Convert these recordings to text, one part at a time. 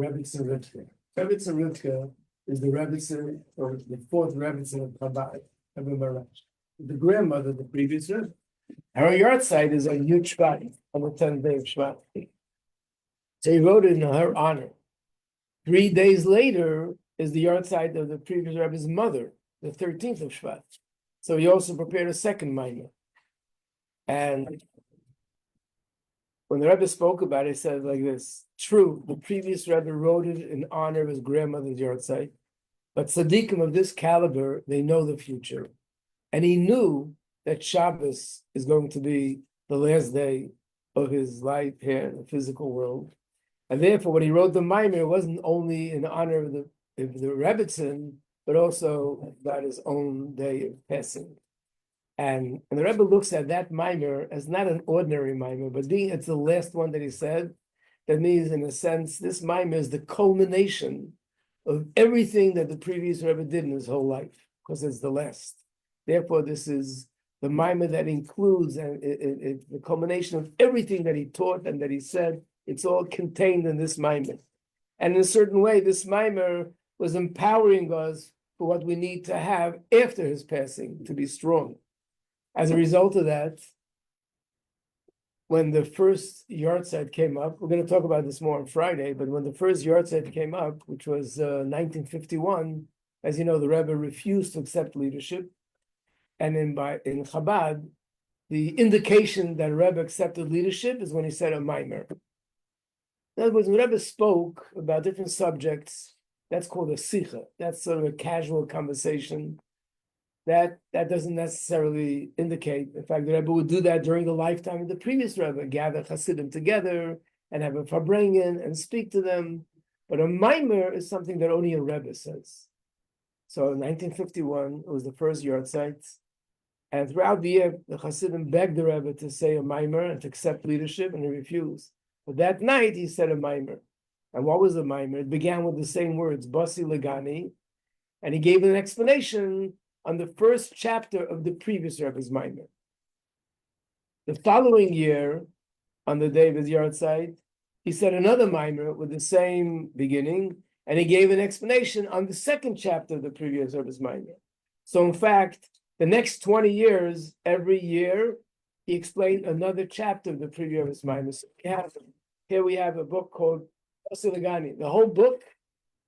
Rebbetzin Rivka. Rebbetzin Rivka is the Rebbetzin, or the fourth Rebbetzin of Chabad, Rebbe Marash. The grandmother of the previous Rebbe. Her yard site is on Yud Shvat, on the 10th day of Shvat. So he wrote it in her honor. 3 days later is the yard site of the previous Rebbe's mother, the 13th of Shvat. So he also prepared a second minor. And when the Rebbe spoke about it, he said like this: true, the previous Rebbe wrote it in honor of his grandmother's yard site, but tzaddikim of this caliber, they know the future. And he knew that Shabbos is going to be the last day of his life here in the physical world. And therefore, when he wrote the Maimer, it wasn't only in honor of the Rebbetzin, but also about his own day of passing. And the Rebbe looks at that Maimer as not an ordinary Maimer, but being it's the last one that he said. That means, in a sense, this Maimer is the culmination of everything that the previous Rebbe did in his whole life, because it's the last. Therefore, this is the Maimer that includes and the culmination of everything that he taught and that he said. It's all contained in this Maimer. And in a certain way, this Maimer was empowering us for what we need to have after his passing, to be strong. As a result of that, when the first yard site came up, we're going to talk about this more on Friday, but when the first yard site came up, which was 1951, as you know, the Rebbe refused to accept leadership. And in Chabad, the indication that Rebbe accepted leadership is when he said a Maimer. In other words, when Rebbe spoke about different subjects, that's called a sicha. That's sort of a casual conversation. That doesn't necessarily indicate. In fact, the Rebbe would do that during the lifetime of the previous Rebbe, gather Hasidim together and have a farbrengen and speak to them. But a Maimer is something that only a Rebbe says. So in 1951, it was the first yard site. And throughout the year, the Hasidim begged the Rebbe to say a Maimer and to accept leadership, and he refused. But that night, he said a Maimer. And what was the Maimer? It began with the same words, Basi legani, and he gave an explanation on the first chapter of the previous Rebbe's Maimer. The following year, on the day of his yard site, he said another Maimer with the same beginning, and he gave an explanation on the second chapter of the previous Rebbe's Maimer. So in fact, the next 20 years, every year, he explained another chapter of the previous Rebbe's Maimer. So here we have a book called Basi legani. The whole book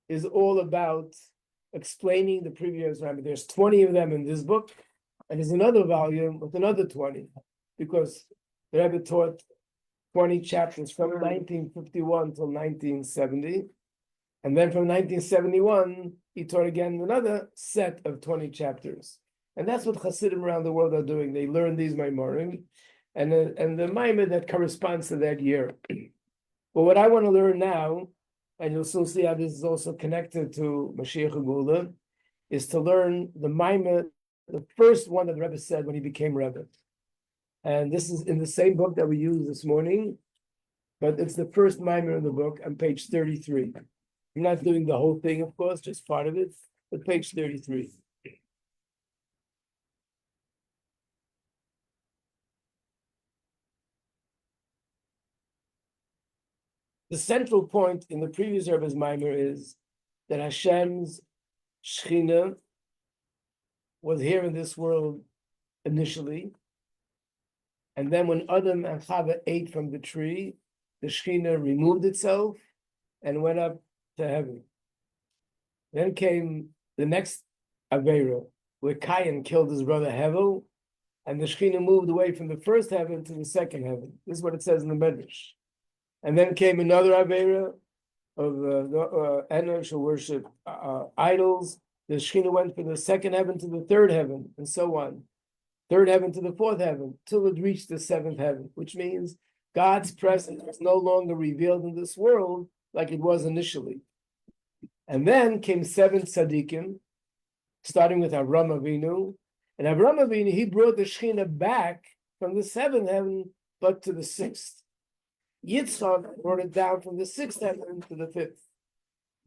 is all about explaining the previous Rebbe. There's 20 of them in this book, and there's another volume with another 20, because the Rebbe taught 20 chapters from 1951 till 1970, and then from 1971 he taught again another set of 20 chapters, and that's what Hasidim around the world are doing. They learn these Maimarim, and the Maimer that corresponds to that year. But what I want to learn now, and you'll soon see how this is also connected to Mashiach Gula, is to learn the Maimer, the first one that the Rebbe said when he became Rebbe. And this is in the same book that we used this morning, but it's the first Maimer in the book on page 33. I'm not doing the whole thing, of course, just part of it, but page 33. The central point in the previous Rebbe's Maimer is that Hashem's Shechina was here in this world initially, and then when Adam and Chava ate from the tree, the Shechina removed itself and went up to heaven. Then came the next Aveira, where Cain killed his brother Hevel, and the Shechina moved away from the first heaven to the second heaven. This is what it says in the Medrash. And then came another Aveira of Enosh, who worship idols. The Shechina went from the second heaven to the third heaven, and so on. Third heaven to the fourth heaven, till it reached the seventh heaven, which means God's presence is no longer revealed in this world like it was initially. And then came 7 tzaddikim, starting with Avram Avinu. And Avram Avinu, he brought the Shechina back from the seventh heaven, but to the sixth. Yitzchak brought it down from the sixth heaven to the fifth.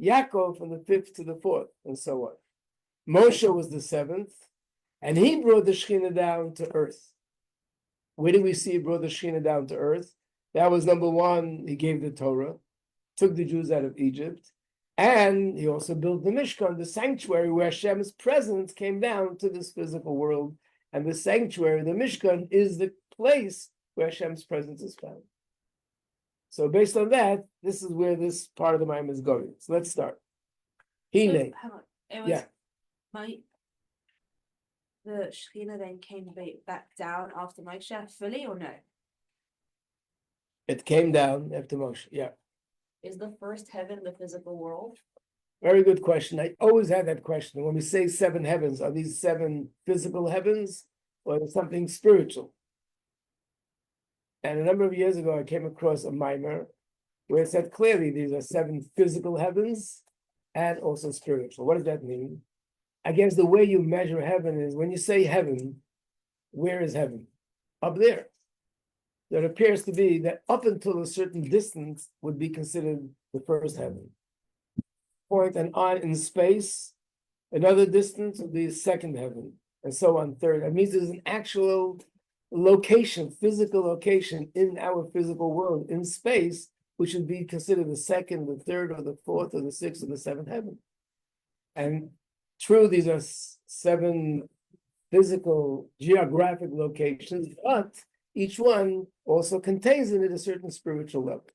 Yaakov from the fifth to the fourth, and so on. Moshe was the seventh, and he brought the Shechina down to earth. Where did we see he brought the Shechina down to earth? That was number one, he gave the Torah. took the Jews out of Egypt, and he also built the Mishkan, the sanctuary where Hashem's presence came down to this physical world. And the sanctuary, the Mishkan, is the place where Hashem's presence is found. So based on that, this is where this part of the Maimon is going. So let's start. Hang on. It was Yeah. The Shekhinah then came back down after Moshe fully, or no? It came down after Moshe. Yeah. Is the first heaven the physical world? Very good question. I always had that question. When we say seven heavens, are these seven physical heavens or something spiritual? And a number of years ago, I came across a mimer where it said clearly these are seven physical heavens and also spiritual. What does that mean? I guess the way you measure heaven is when you say heaven, where is heaven? Up there. There appears to be that up until a certain distance would be considered the first heaven. Point and on in space, another distance would be the second heaven, and so on, third. That means there's an actual location, physical location in our physical world, in space, which would be considered the second, the third, or the fourth, or the sixth, or the seventh heaven. And true, these are seven physical, geographic locations, but each one also contains in it a certain spiritual level.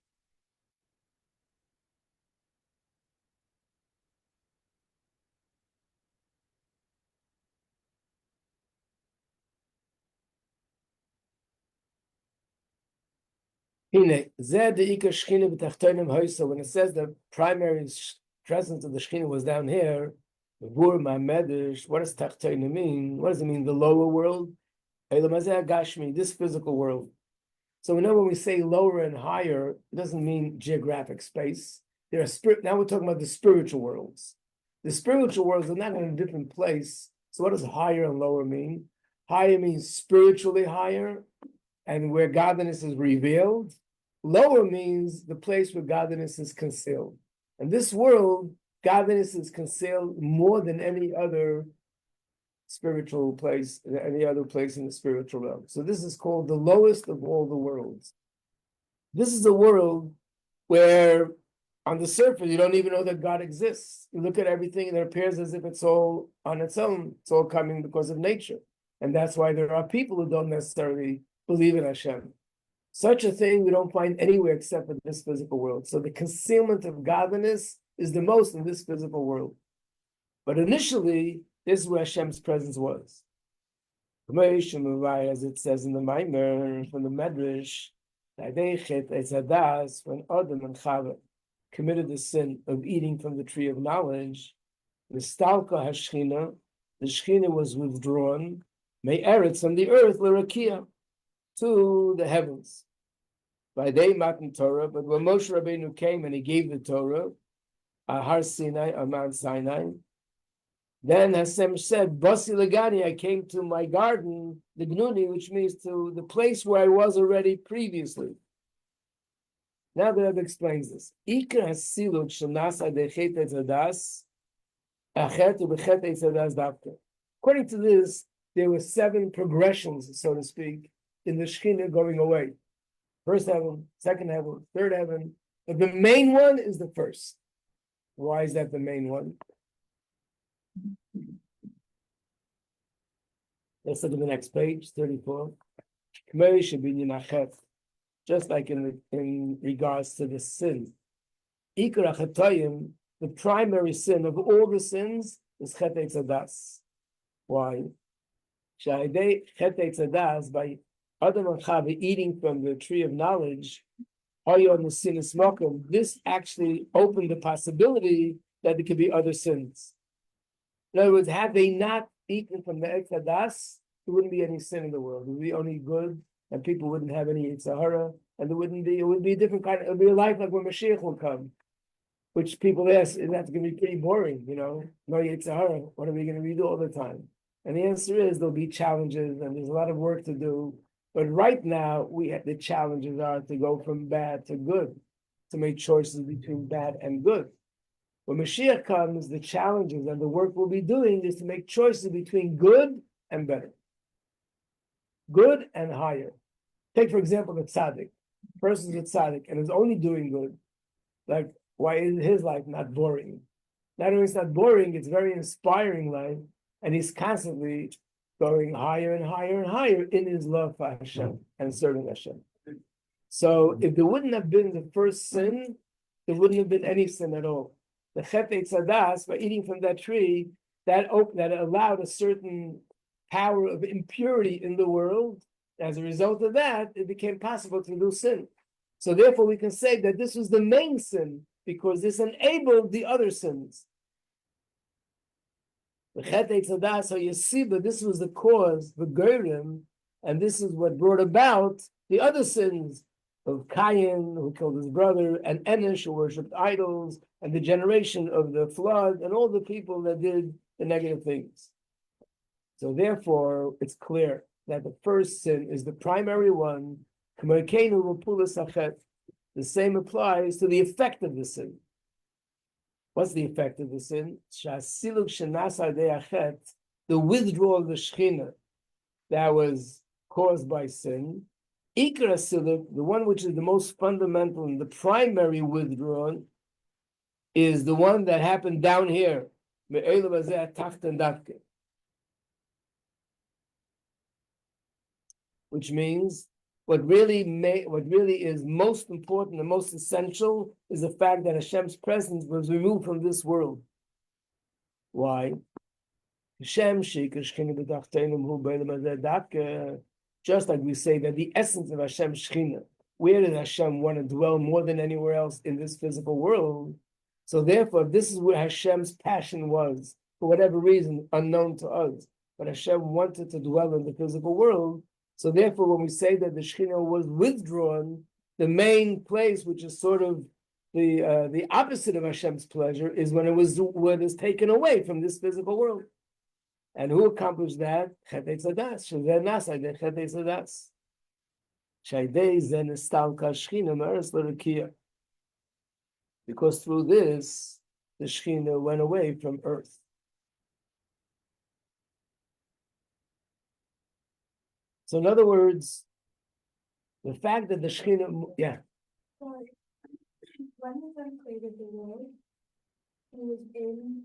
When it says the primary presence of the Shekhinah was down here, what does Tachtonim mean? What does it mean? The lower world? This physical world. So we know when we say lower and higher, it doesn't mean geographic space. There are now we're talking about the spiritual worlds. The spiritual worlds are not in a different place. So what does higher and lower mean? Higher means spiritually higher, and where godliness is revealed. Lower means the place where godliness is concealed. In this world, godliness is concealed more than any other spiritual place, any other place in the spiritual realm. So this is called the lowest of all the worlds. This is a world where on the surface, you don't even know that God exists. You look at everything and it appears as if it's all on its own. It's all coming because of nature. And that's why there are people who don't necessarily believe in Hashem. Such a thing we don't find anywhere except in this physical world. So the concealment of godliness is the most in this physical world. But initially, this is where Hashem's presence was. As it says in the Maimer from the Medrash, when Adam and Chava committed the sin of eating from the tree of knowledge, the Shekhinah was withdrawn, Me'eretz from the earth, l'rakia, to the heavens. By day matan Torah, but when Moshe Rabbeinu came and he gave the Torah, Har Sinai, on Mount Sinai, then Hashem said, Basi legani, I came to my garden, the Gnuni, which means to the place where I was already previously. Now the Rebbe explains this. Ikar hasilut shenasa dechet etzadas, achet ubechet etzadas dafka. According to this, there were 7 progressions, so to speak, in the Shekhinah going away. First heaven, second heaven, third heaven. But the main one is the first. Why is that the main one? Let's look at the next page, 34. Just like in regards to the sin. The primary sin of all the sins is Chet Eitzadas. Why? By Adam and Chava eating from the tree of knowledge, this actually opened the possibility that there could be other sins. In other words, had they not eaten from the Eitzadas, there wouldn't be any sin in the world. It would be only good, and people wouldn't have any Yitzhahara, and it would be a different kind of, it would be a life like when Mashiach will come, which people ask, that's going to be pretty boring, no Yitzhahara, what are we going to redo all the time? And the answer is there'll be challenges, and there's a lot of work to do. But right now, the challenges are to go from bad to good, to make choices between bad and good. When Mashiach comes, the challenges and the work we'll be doing is to make choices between good and better. Good and higher. Take, for example, the tzaddik. Person's a tzaddik and is only doing good. Like, why is his life not boring? Not only it's not boring, it's very inspiring life, and he's constantly going higher and higher and higher in his love for Hashem and serving Hashem. So if there wouldn't have been the first sin, there wouldn't have been any sin at all. The Chet Eitzadas, by eating from that tree, that allowed a certain power of impurity in the world. As a result of that, it became possible to do sin. So therefore, we can say that this was the main sin, because this enabled the other sins. The Chet Eitzadas, so you see, but this was the cause, the Gerim, and this is what brought about the other sins of Cain, who killed his brother, and Enosh, who worshipped idols, and the generation of the flood, and all the people that did the negative things. So therefore, it's clear that the first sin is the primary one. The same applies to the effect of the sin. What's the effect of the sin? The withdrawal of the Shekhinah that was caused by sin. Ikra Siluk, the one which is the most fundamental and the primary withdrawal, is the one that happened down here. Which means what really is most important and most essential is the fact that Hashem's presence was removed from this world. Why? Just like we say that the essence of Hashem's Shekhinah, where did Hashem want to dwell more than anywhere else in this physical world? So therefore, this is where Hashem's passion was, for whatever reason, unknown to us. But Hashem wanted to dwell in the physical world. So therefore, when we say that the Shekhinah was withdrawn, the main place, which is sort of the opposite of Hashem's pleasure, is when it is taken away from this physical world. And who accomplished that? Chet Eitzadas. Shezeh nasa de Chet Eitzadas. Shaydei zeh nestalka Shekhinah me'eretz l'rekiah. Because through this, the Shekhinah went away from earth. So in other words, the fact that the Shekhinah, yeah. Sorry. When God created the world, he was in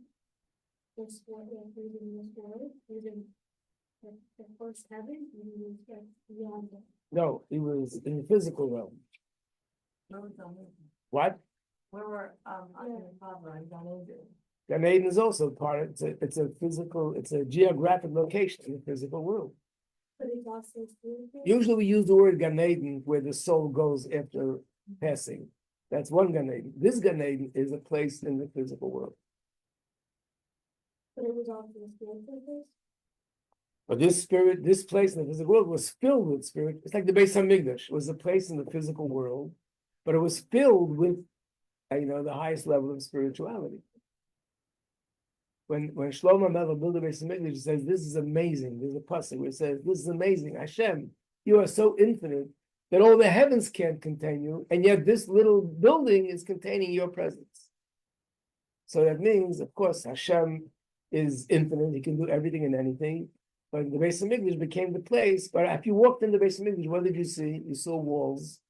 this world, he was in this world, he was in the first heaven, and he was beyond it. No, he was in the physical realm. What? We were under the cover and Gan Eden. Gan Eden is also part of it. It's a geographic location in the physical world. But it's also spiritual. Usually we use the word Gan Eden where the soul goes after passing. That's one Gan Eden. This Gan Eden is a place in the physical world. But it was also a spiritual place. But this place in the physical world was filled with spirit. It's like the Beis Hamikdash. It was a place in the physical world, but it was filled with, the highest level of spirituality. When Shlomo Melech built the Beis Hamikdash, he says, "This is amazing." There's a pasuk where it says, "This is amazing, Hashem. You are so infinite that all the heavens can't contain you, and yet this little building is containing your presence." So that means, of course, Hashem is infinite; He can do everything and anything. But the Beis Hamikdash became the place. But if you walked in the Beis Hamikdash, what did you see? You saw walls,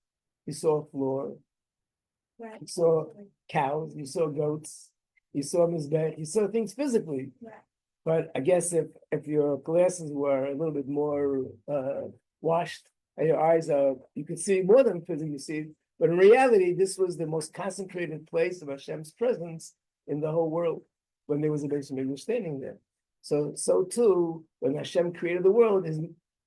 you saw a floor, Right. you saw cows, you saw goats, you saw mizbech, you saw things physically. Right. But I guess if your glasses were a little bit more washed and your eyes you could see more than physically you see. But in reality, this was the most concentrated place of Hashem's presence in the whole world when there was a Beis Hamikdash standing there. So too, when Hashem created the world, his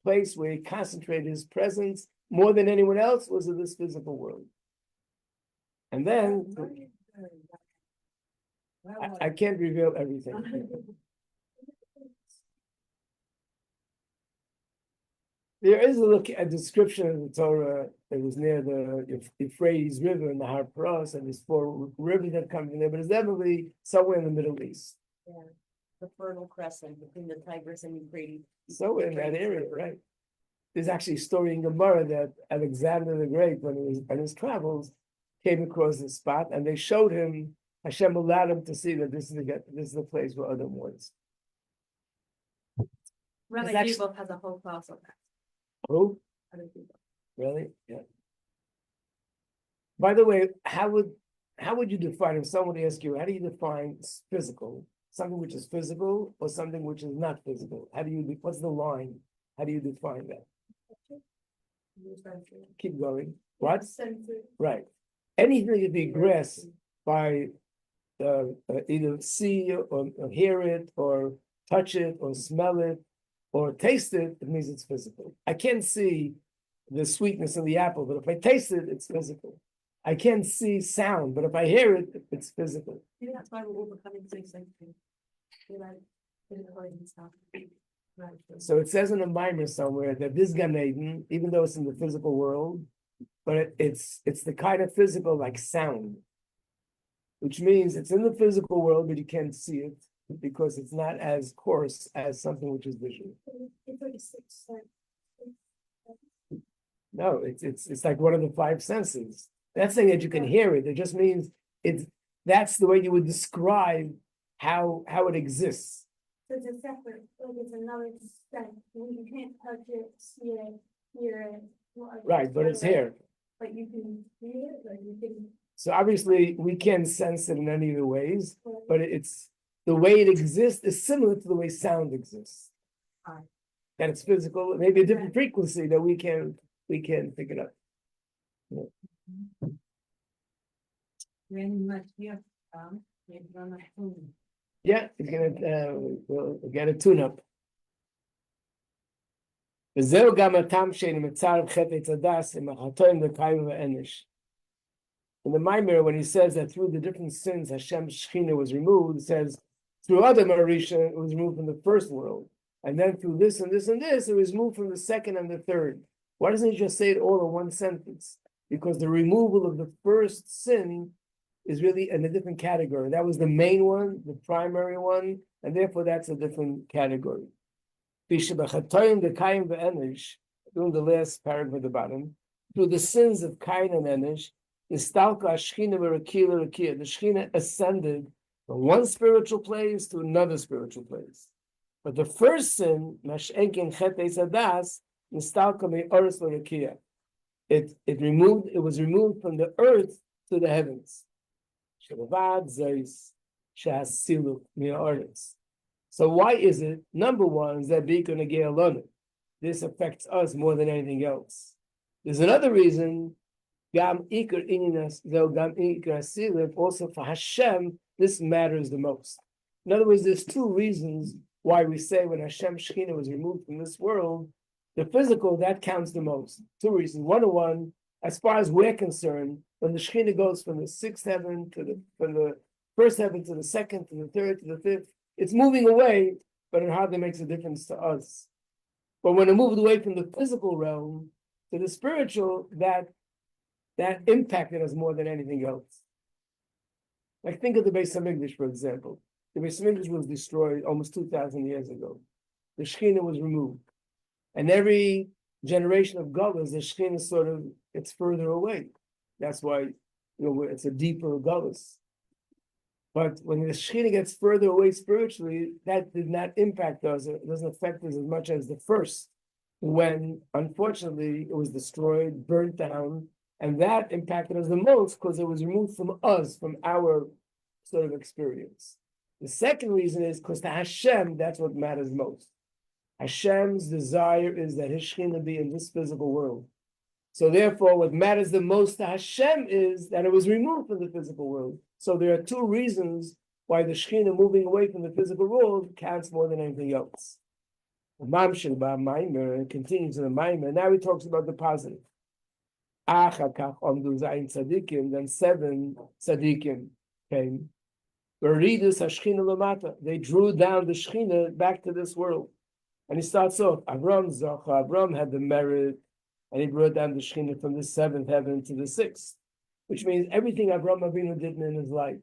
place where he concentrated his presence more than anyone else was in this physical world. And then I can't reveal everything. There is a description of the Torah that was near the Euphrates River in the Har Paras, and there's 4 rivers that come from there, but it's definitely somewhere in the Middle East. Yeah. The Fertile Crescent between the Tigris and Euphrates. Somewhere in that area, right? There's actually a story in Gemara that Alexander the Great, when he was on his travels, came across this spot, and they showed him, Hashem allowed him to see that this is the place where Adam was. Rabbi actually- Majeski has a whole class on that. Who? Rabbi Majeski. Really? Yeah. By the way, how would how would you define, if someone asks you, how do you define physical? Something which is physical or something which is not physical? What's the line? How do you define that? Keep going. What? Right. Anything to be grasped by either see or hear it or touch it or smell it or taste it, it means it's physical. I can't see the sweetness of the apple, but if I taste it, it's physical. I can't see sound, but if I hear it, it's physical. Maybe that's why we're all becoming so sensitive. We're like, physical and stuff. Right. So it says in a mimer somewhere that this Gan Eden, even though it's in the physical world, but it's the kind of physical like sound, which means it's in the physical world, but you can't see it because it's not as coarse as something which is visual. It's like a sixth sense. No, it's like one of the five senses. That's saying that you can hear it. It just means that's the way you would describe how it exists. So it's a separate, like it's another sense. You can't touch it, see it, hear it. Right, but it's here. But you can see it, like you can. So obviously we can't sense it in any of the ways, but it's the way it exists is similar to the way sound exists. Right. That it's physical, maybe a different frequency that we can pick it up. Very much here. Yeah, it's gonna we'll get a tune-up. וזהו גם הטעם שאין מצער חטא עץ הדס עם החטאים לקיים ואנש. In the Maimer, when he says that through the different sins Hashem's Shekhinah was removed, it says through Adam Arisha it was removed from the first world, and then through this and this and this it was removed from the second and the third. Why doesn't he just say it all in one sentence? Because the removal of the first sin is really in a different category. That was the main one, the primary one, and therefore that's a different category. Doing the last paragraph at the bottom, through the sins of Cain and Enish, the Shekhinah ascended from one spiritual place to another spiritual place. But the first sin, it was removed from the earth to the heavens. So why is it? Number one is that this affects us more than anything else. There's another reason. Also for Hashem, this matters the most. In other words, there's two reasons why we say when Hashem Shekhinah was removed from this world, the physical, that counts the most. Two reasons. One, as far as we're concerned, when the Shekhinah goes from the sixth heaven from the first heaven to the second, to the third, to the fifth, it's moving away, but it hardly makes a difference to us. But when it moved away from the physical realm to the spiritual, that impacted us more than anything else. Like think of the Basi legani, for example. The Basi legani was destroyed almost 2,000 years ago. The Shekhinah was removed. And every generation of Gullahs, the Shekhinah it's further away. That's why it's a deeper Gullahs. But when the Shekhinah gets further away spiritually, that did not impact us. It doesn't affect us as much as the first, when unfortunately it was destroyed, burnt down, and that impacted us the most because it was removed from us, from our sort of experience. The second reason is because to Hashem, that's what matters most. Hashem's desire is that His Shekhinah be in this physical world. So therefore, what matters the most to Hashem is that it was removed from the physical world. So there are two reasons why the Shekhinah moving away from the physical world counts more than anything else. It continues in the Maimer. Now he talks about the positive. Then 7 tzaddikim came. They drew down the Shekhinah back to this world. And he starts off, Avram had the merit, and he brought down the Shekhinah from the seventh heaven to the sixth, which means everything Avram Avinu did in his life,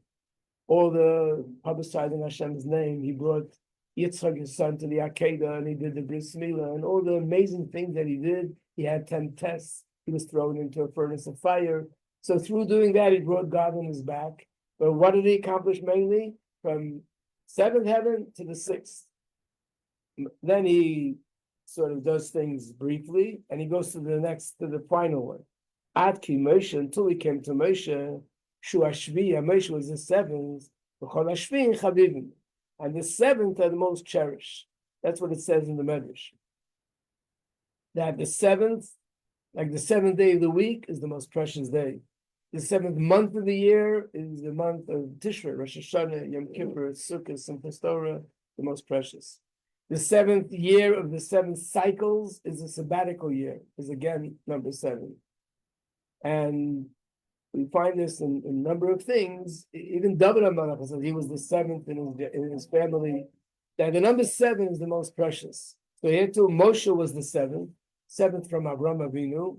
all the publicizing Hashem's name, he brought Yitzchak, his son, to the Akedah, and he did the Bris Milah, and all the amazing things that he did. He had 10 tests. He was thrown into a furnace of fire. So through doing that, he brought God on his back. But what did he accomplish mainly? From seventh heaven to the sixth. Then he sort of does things briefly, and he goes to the final one. Ad ki Moshe, until he came to Moshe, Shu Hashvi, Moshe was the seventh, V'chol Hashvi Chavivim. And the seventh are the most cherished. That's what it says in the Medrash. That the seventh, like the seventh day of the week, is the most precious day. The seventh month of the year is the month of Tishrei, Rosh Hashanah, Yom Kippur, Sukkot, Simchas Torah, the most precious. The seventh year of the 7 cycles is a sabbatical year, is again number 7. And we find this in a number of things. Even David HaMelech says he was the 7th in his family. That the number 7 is the most precious. So here too, Moshe was the 7th from Avraham Avinu,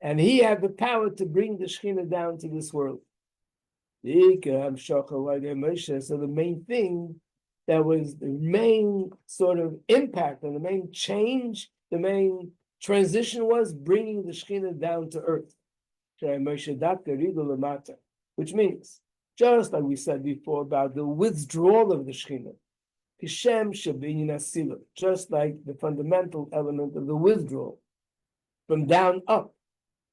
and he had the power to bring the Shekhinah down to this world. So the main thing that was the main sort of impact and the main change, the main transition was bringing the Shekhinah down to earth. Which means, just like we said before about the withdrawal of the Shekhinah, just like the fundamental element of the withdrawal from down up.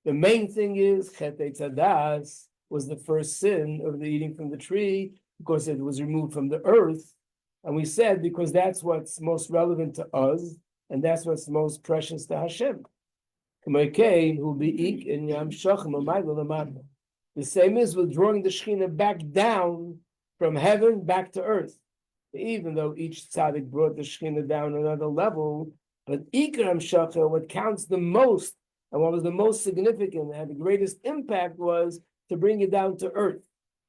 The main thing is Chet Eitzadas was the first sin of the eating from the tree because it was removed from the earth. And we said because that's what's most relevant to us and that's what's most precious to Hashem. The same is with drawing the Shekhinah back down from heaven back to earth. Even though each tzaddik brought the Shekhinah down another level, but Ikram Shachar, what counts the most and what was the most significant and had the greatest impact was to bring it down to earth.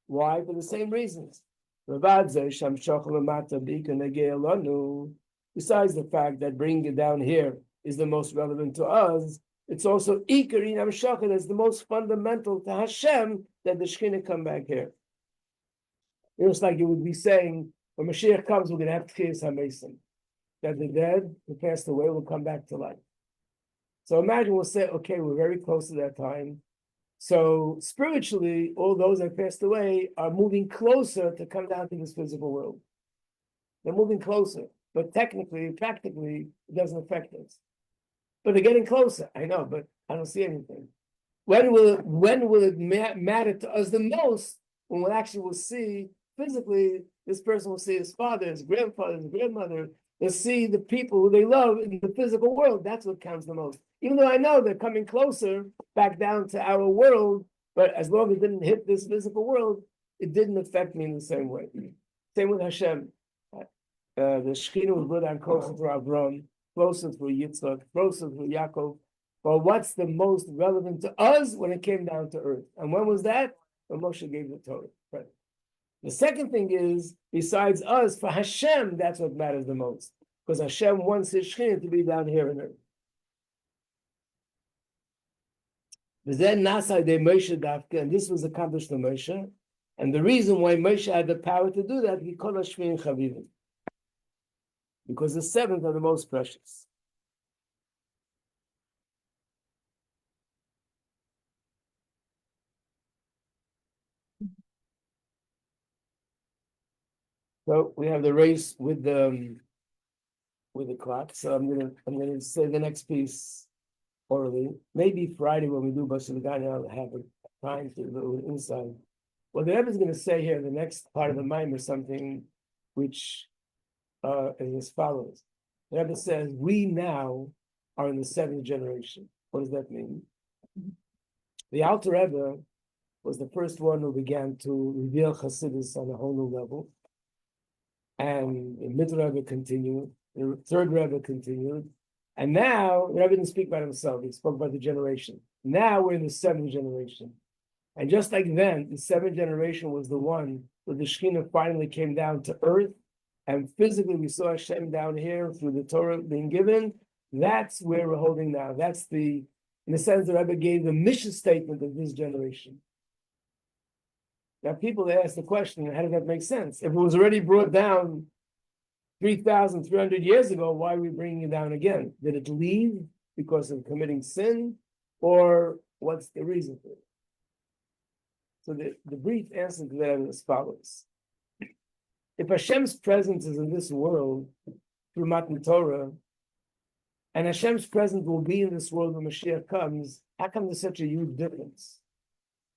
Why? For the same reasons. Besides the fact that bringing it down here is the most relevant to us, it's also Ikar Inam Shachar that's the most fundamental to Hashem that the Shekhinah come back here. It's like you would be saying, when Mashiach comes, we're going to have Tchias HaMesim. That the dead who passed away will come back to life. So imagine we'll say, okay, we're very close to that time. So spiritually, all those that passed away are moving closer to come down to this physical world. They're moving closer. But technically, practically, it doesn't affect us. But they're getting closer. I know, but I don't see anything. When will it matter to us the most? When we actually will see physically, this person will see his father, his grandfather, his grandmother. They'll see the people who they love in the physical world. That's what counts the most. Even though I know they're coming closer back down to our world, but as long as it didn't hit this physical world, it didn't affect me in the same way. Same with Hashem. The Shekhinah was brought down closer to Avram, closer to Yitzchak, closer to Yaakov. But what's the most relevant to us when it came down to earth? And when was that? When Moshe gave the Torah. Right. The second thing is, besides us, for Hashem, that's what matters the most. Because Hashem wants his Shekhinah to be down here on earth. But then Nasa de Moshe Dafka, and this was accomplished to Moshe. And the reason why Moshe had the power to do that, he called Hashvi Chavivim. Because the 7th are the most precious. So we have the race with the clock. So I'm gonna say the next piece orally. Maybe Friday when we do Basi legani, I'll have a time to do it inside. What the Rebbe is going to say here, the next part of the Maimon is something which is as follows. The Rebbe says, we now are in the 7th generation. What does that mean? The Alter Rebbe was the first one who began to reveal Chassidus on a whole new level. And the Middle Rebbe continued, the third Rebbe continued, and now the Rebbe didn't speak about himself, he spoke about the generation. Now we're in the 7th generation. And just like then, the 7th generation was the one where the Shekhinah finally came down to earth, and physically we saw Hashem down here through the Torah being given. That's where we're holding now. That's in the sense the Rebbe gave the mission statement of this generation. Now people ask the question, how does that make sense? If it was already brought down 3,300 years ago, why are we bringing it down again? Did it leave because of committing sin? Or what's the reason for it? So the brief answer to that is as follows. If Hashem's presence is in this world through Matan Torah, and Hashem's presence will be in this world when Mashiach comes, how come there's such a huge difference?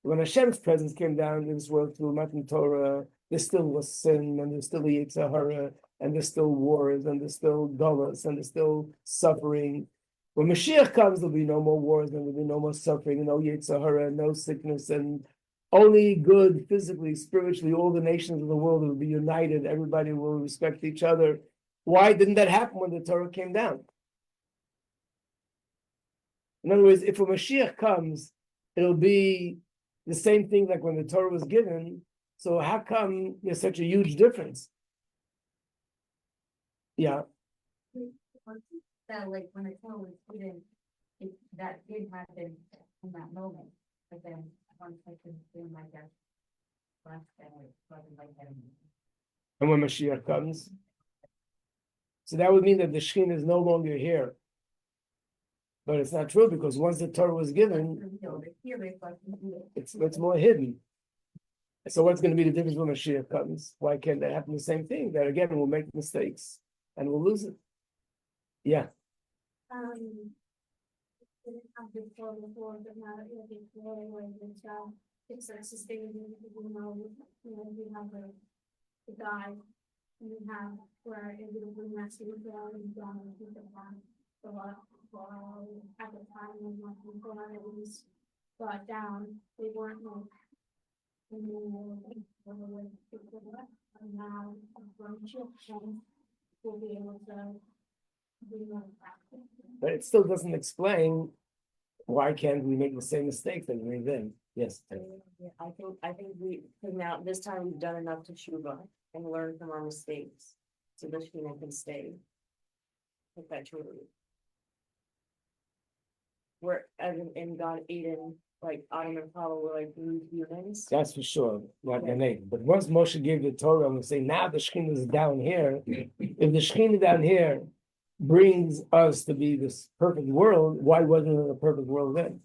When Hashem's presence came down in this world through Matan Torah, there still was sin, and there's still the Yetzer Hara, and there's still wars, and there's still gullus, and there's still suffering. When Mashiach comes, there'll be no more wars, and there'll be no more suffering, no Yetzer Hara, no sickness, and only good physically, spiritually. All the nations of the world will be united. Everybody will respect each other. Why didn't that happen when the Torah came down? In other words, if a Mashiach comes, it'll be the same thing like when the Torah was given. So how come there's such a huge difference? Yeah. That like when the Torah was given, that did happen in that moment, but then once I can feel my death, last day, it wasn't like that anymore. And when Mashiach comes, so that would mean that the Shekhinah is no longer here. But it's not true, because once the Torah was given, it's more hidden. So what's going to be the difference when Mashiach comes? Why can't that happen? The same thing, that again we'll make mistakes and we'll lose it. Yeah. Didn't have this before, but now that you're being really it's like sustainability, we have the guy, and we have where it would be messy with and down and people have a lot of people at the time when people it was brought down, they weren't like and now from children will be able to be more practical. But it still doesn't explain why can't we make the same mistake that we made then. Yes. Yeah, I think because now this time we've done enough to teshuva and learn from our mistakes, so the Shekhinah can stay perpetually. Where as in God Eden, like Adam and Paula were like new humans. That's for sure, not Ganei. But once Moshe gave the Torah, and we say now the Shekhinah is down here. If the Shekhinah down here brings us to be this perfect world, why wasn't it a perfect world then?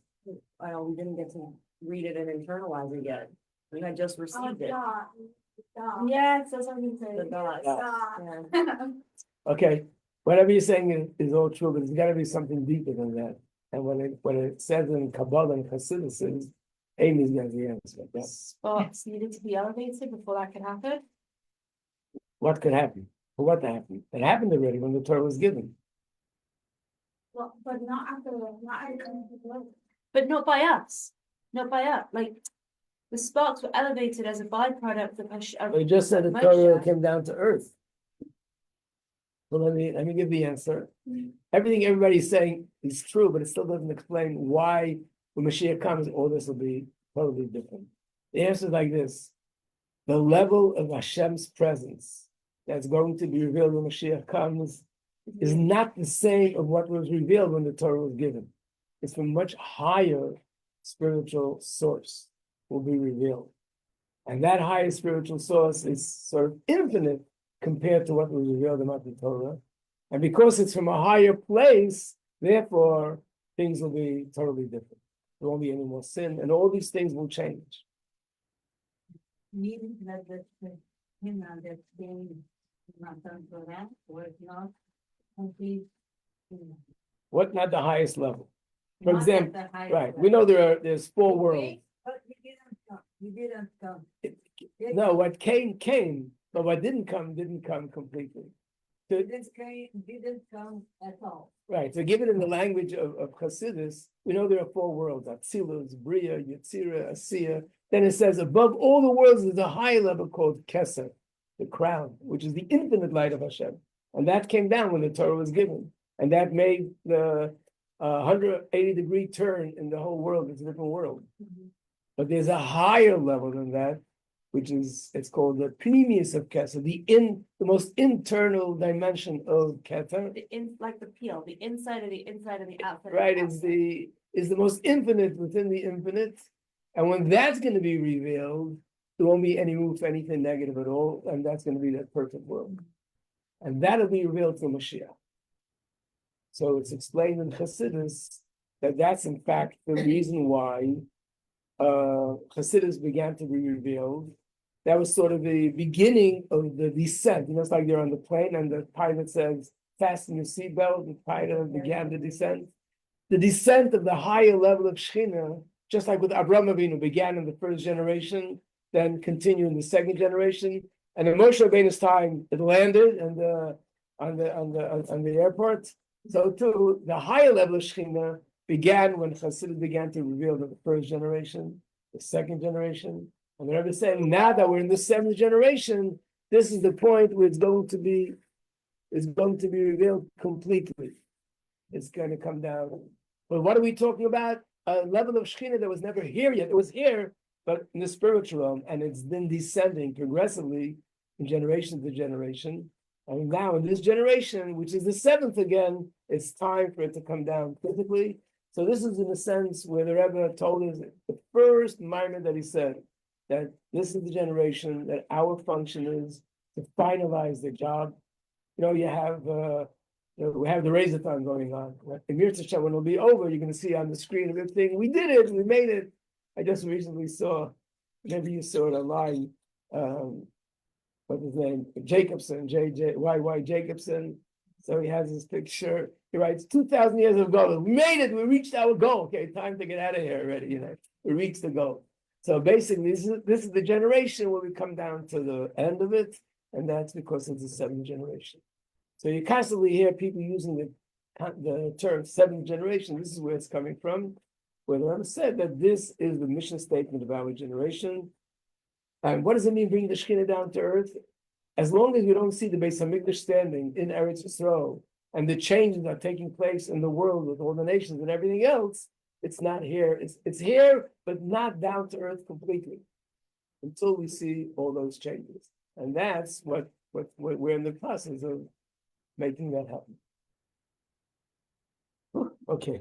I know we didn't get to read it and internalize it yet. We had just received it. Yes, that's what I'm The saying. God. God. Okay, whatever you're saying is all true, but there's got to be something deeper than that. And when it says in Kabbalah and Hasidus, Amy's going to be the answer. Yeah. Spots needed to be elevated before that could happen. What could happen? For what to happen? It happened already when the Torah was given. Well, but not after the But not by us. Not by us. Like the sparks were elevated as a byproduct of We just said the Moshe. Torah came down to earth. So let me give the answer. Everything everybody's saying is true, but it still doesn't explain why when Mashiach comes, all this will be totally different. The answer is like this: the level of Hashem's presence that's going to be revealed when Mashiach comes is not the same of what was revealed when the Torah was given. It's from much higher spiritual source will be revealed. And that higher spiritual source is sort of infinite compared to what was revealed in the Torah. And because it's from a higher place, therefore, things will be totally different. There won't be any more sin, and all these things will change. needing that him and that being not done for that, or if not, complete. What, not the highest level? For Not at example, the highest right, level. we know there's four worlds. But he didn't come, he didn't come. No, what came, but what didn't come completely. Didn't come at all. Right, so given in the language of Hasidus, we know there are four worlds: Atzilus, Bria, Yetzira, Asiya. Then it says above all the worlds there's a higher level called Keser, the crown, which is the infinite light of Hashem. And that came down when the Torah was given. And that made the 180-degree turn in the whole world. It's a different world. But there's a higher level than that, which is, it's called the Pneumius of Keter, the most internal dimension of Keter. Like the peel, the inside of the inside of the outside. Right, of is the most infinite within the infinite. And when that's going to be revealed, there won't be any room for anything negative at all, and that's going to be that perfect world. And that'll be revealed through Mashiach. So it's explained in Chassidus that that's in fact the reason why Chassidus began to be revealed. That was sort of the beginning of the descent. You know, it's like they're on the plane and the pilot says, fasten your seatbelt. The pilot began the descent. The descent of the higher level of Shekhinah just like with Abraham Avinu, began in the first generation, then continued in the second generation, and in Moshe Rabbeinu's time, it landed and on the airport. So too, the higher level of Shekhinah began when Chassidus began to reveal to the first generation, the second generation, and the Rebbe is saying now that we're in the seventh generation, this is the point where it's going to be revealed completely. It's going to come down. But what are we talking about? A level of Shekhinah that was never here yet. It was here, but in the spiritual realm, and it's been descending progressively from generation to generation. And now in this generation, which is the seventh again, it's time for it to come down physically. So this is in a sense where the Rebbe told us the first moment that he said that this is the generation that our function is to finalize the job. You know, we have the Raisathon going on. In Yud Shvat, when it'll be over, you're going to see on the screen everything. We did it. We made it. I just recently saw, maybe you saw it online. What's his name? Jacobson, J.Y. Jacobson. So he has this picture. He writes, 2,000 years ago, we made it. We reached our goal. Okay, time to get out of here already. You know, we reached the goal. So basically, this is the generation where we come down to the end of it, and that's because it's the seventh generation. So you constantly hear people using the term seventh generation. This is where it's coming from, where the Rebbe said that this is the mission statement of our generation. And what does it mean bringing the Shekhinah down to earth? As long as we don't see the Beis Hamikdash standing in Eretz Yisrael and the changes that are taking place in the world with all the nations and everything else, it's not here. It's here, but not down to earth completely until we see all those changes. And that's what we're in the process of making that happen. Okay.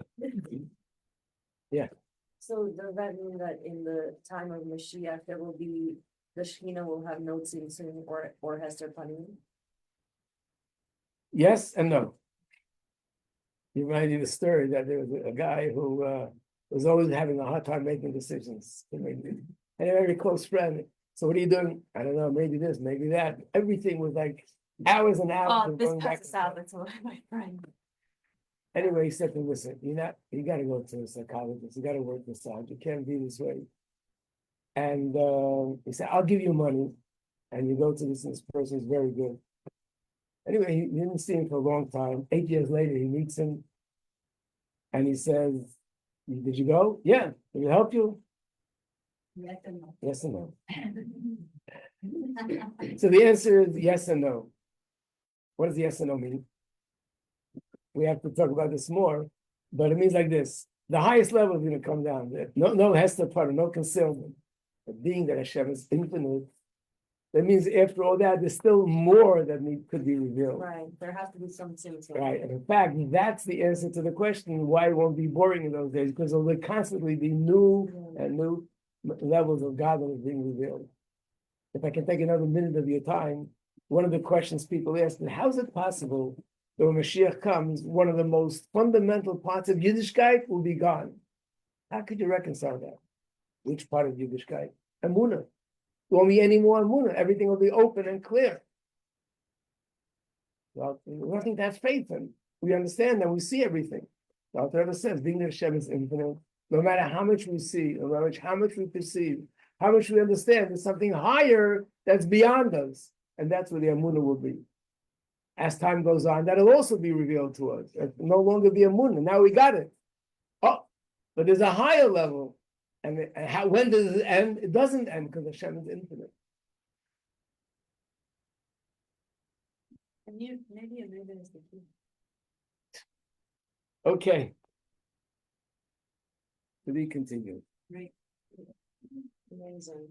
Yeah. So does that mean that in the time of Mashiach, there will be, the Shekhinah will have no tzimtzum or Hester Panim? Yes and no. You reminded me of the story that there was a guy who was always having a hard time making decisions. And a very close friend. So what are you doing? I don't know, maybe this, maybe that. Everything was like hours and hours. Oh, of this going back passes and out, forth. that's what my friend. Anyway, he said to him, listen, you got to go to a psychologist. You got to work this out. You can't be this way. And he said, I'll give you money. And you go to this person who's very good. Anyway, he didn't see him for a long time. 8 years later, he meets him. And he says, did you go? Yeah. Did it help you? Yes and no. Yes and no. So the answer is yes and no. What does yes and no mean? We have to talk about this more, but it means like this. The highest level is going to come down. No Hester part, no concealment. But being that Hashem is infinite, that means after all that, there's still more that could be revealed. Right, there has to be some tzimtzum. Right, and in fact, that's the answer to the question why it won't be boring in those days, because there will constantly be new and new levels of God that is being revealed. If I can take another minute of your time, one of the questions people ask is, how is it possible that when Mashiach comes, one of the most fundamental parts of Yiddishkeit will be gone? How could you reconcile that? Which part of Yiddishkeit? Emunah. There won't be any more Emunah. Everything will be open and clear. Well, we don't think that's faith, and we understand that we see everything. The Alter Rebbe says, being that Hashem is infinite, no matter how much we see, no matter how much we perceive, how much we understand, there's something higher that's beyond us, and that's where the Emunah will be. As time goes on, that'll also be revealed to us. It'll no longer be Emunah. Now we got it. Oh, but there's a higher level. And when does it end? It doesn't end because Hashem is infinite. And maybe a minute is the key. Okay. To be continued. Right. Amazing.